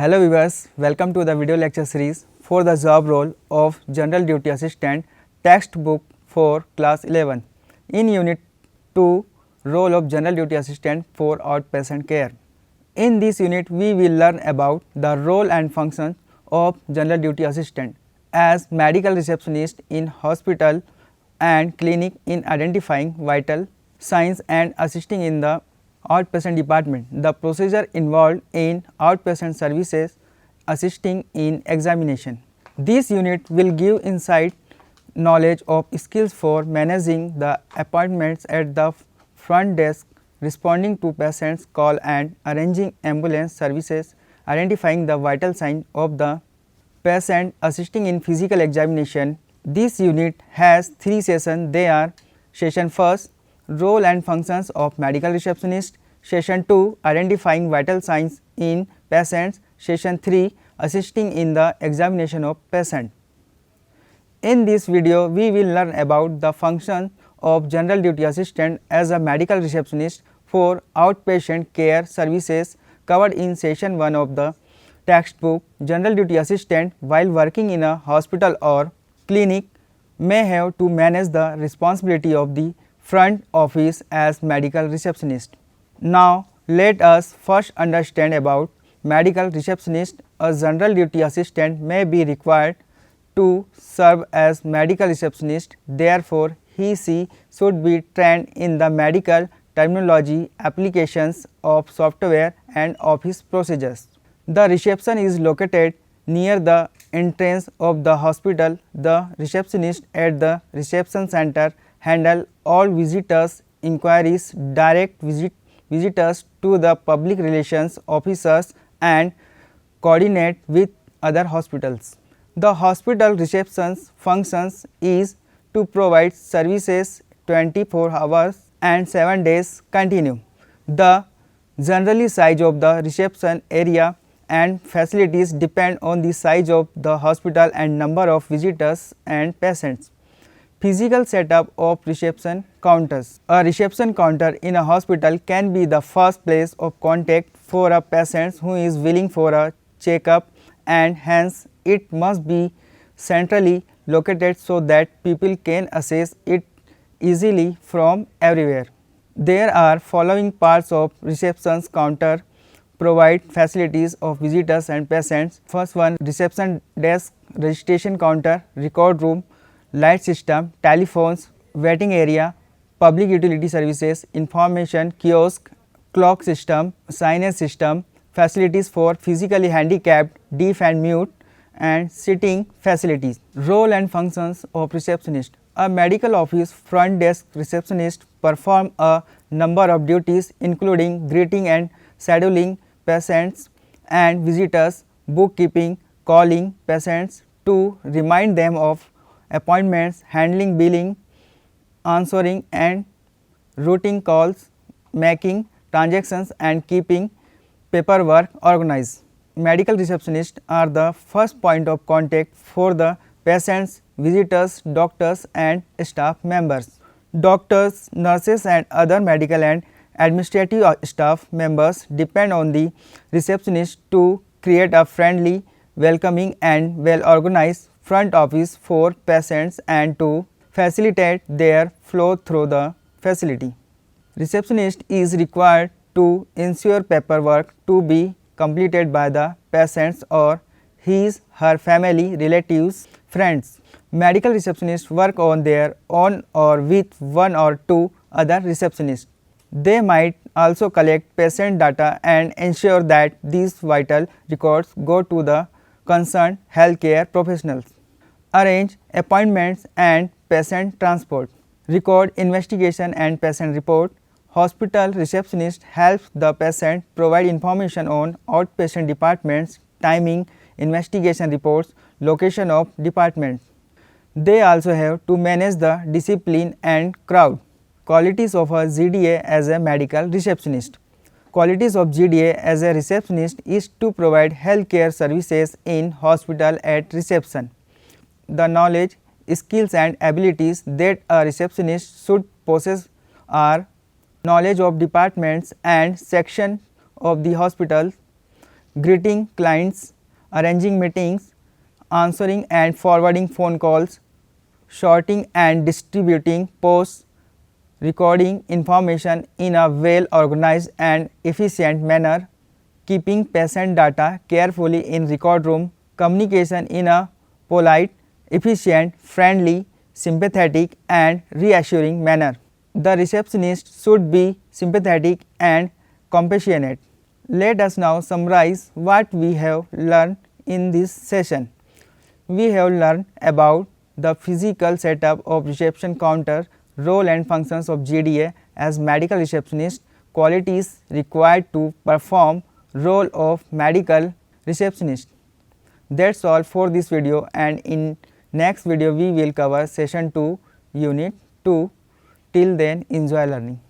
Hello viewers, welcome to the video lecture series for the job role of General Duty Assistant textbook for class 11 in unit 2 role of General Duty Assistant for outpatient care. In this unit we will learn about the role and function of General Duty Assistant as medical receptionist in hospital and clinic in identifying vital signs and assisting in the outpatient department, the procedure involved in outpatient services, assisting in examination. This unit will give insight knowledge of skills for managing the appointments at the front desk, responding to patients' call and arranging ambulance services, identifying the vital signs of the patient, assisting in physical examination. This unit has 3 sessions. They are session first, role and functions of medical receptionist, session 2, identifying vital signs in patients, session 3, assisting in the examination of patient. In this video we will learn about the function of general duty assistant as a medical receptionist for outpatient care services covered in session 1 of the textbook. General duty assistant while working in a hospital or clinic may have to manage the responsibility of the front office as medical receptionist. Now let us first understand about medical receptionist. A general duty assistant may be required to serve as medical receptionist, therefore he/she should be trained in the medical terminology, applications of software and office procedures. The reception is located near the entrance of the hospital. The receptionist at the reception center handle all visitors inquiries, direct visitors to the public relations officers and coordinate with other hospitals. The hospital reception's functions is to provide services 24 hours and 7 days continue. The generally size of the reception area and facilities depend on the size of the hospital and number of visitors and patients. Physical setup of reception counters. A reception counter in a hospital can be the first place of contact for a patient who is willing for a checkup, and hence it must be centrally located so that people can access it easily from everywhere. There are following parts of reception counter provide facilities of visitors and patients. First one, reception desk, registration counter, record room, light system, telephones, waiting area, public utility services, information kiosk, clock system, signage system, facilities for physically handicapped, deaf and mute, and sitting facilities. Role and functions of receptionist. A medical office front desk receptionist perform a number of duties including greeting and scheduling patients and visitors, bookkeeping, calling patients to remind them of appointments, handling billing, answering and routing calls, making transactions and keeping paperwork organized. Medical receptionists are the first point of contact for the patients, visitors, doctors and staff members. Doctors, nurses and other medical and administrative staff members depend on the receptionist to create a friendly, welcoming and well organized front office for patients and to facilitate their flow through the facility. Receptionist is required to ensure paperwork to be completed by the patients or his/her family, relatives, friends. Medical receptionists work on their own or with 1 or 2 other receptionists. They might also collect patient data and ensure that these vital records go to the concerned healthcare professionals. Arrange appointments and patient transport. Record investigation and patient report. Hospital receptionist helps the patient provide information on outpatient departments, timing, investigation reports, location of departments. They also have to manage the discipline and crowd. Qualities of a GDA as a medical receptionist. Qualities of GDA as a receptionist is to provide healthcare services in hospital at reception. The knowledge, skills and abilities that a receptionist should possess are knowledge of departments and sections of the hospital, greeting clients, arranging meetings, answering and forwarding phone calls, sorting and distributing posts, recording information in a well organized and efficient manner, keeping patient data carefully in record room, communication in a polite, efficient, friendly, sympathetic and reassuring manner. The receptionist should be sympathetic and compassionate. Let us now summarize what we have learned in this session. We have learned about the physical setup of reception counter, role and functions of GDA as medical receptionist, qualities required to perform role of medical receptionist. That's all for this video, and in next video we will cover session 2 unit 2. Till then, enjoy learning.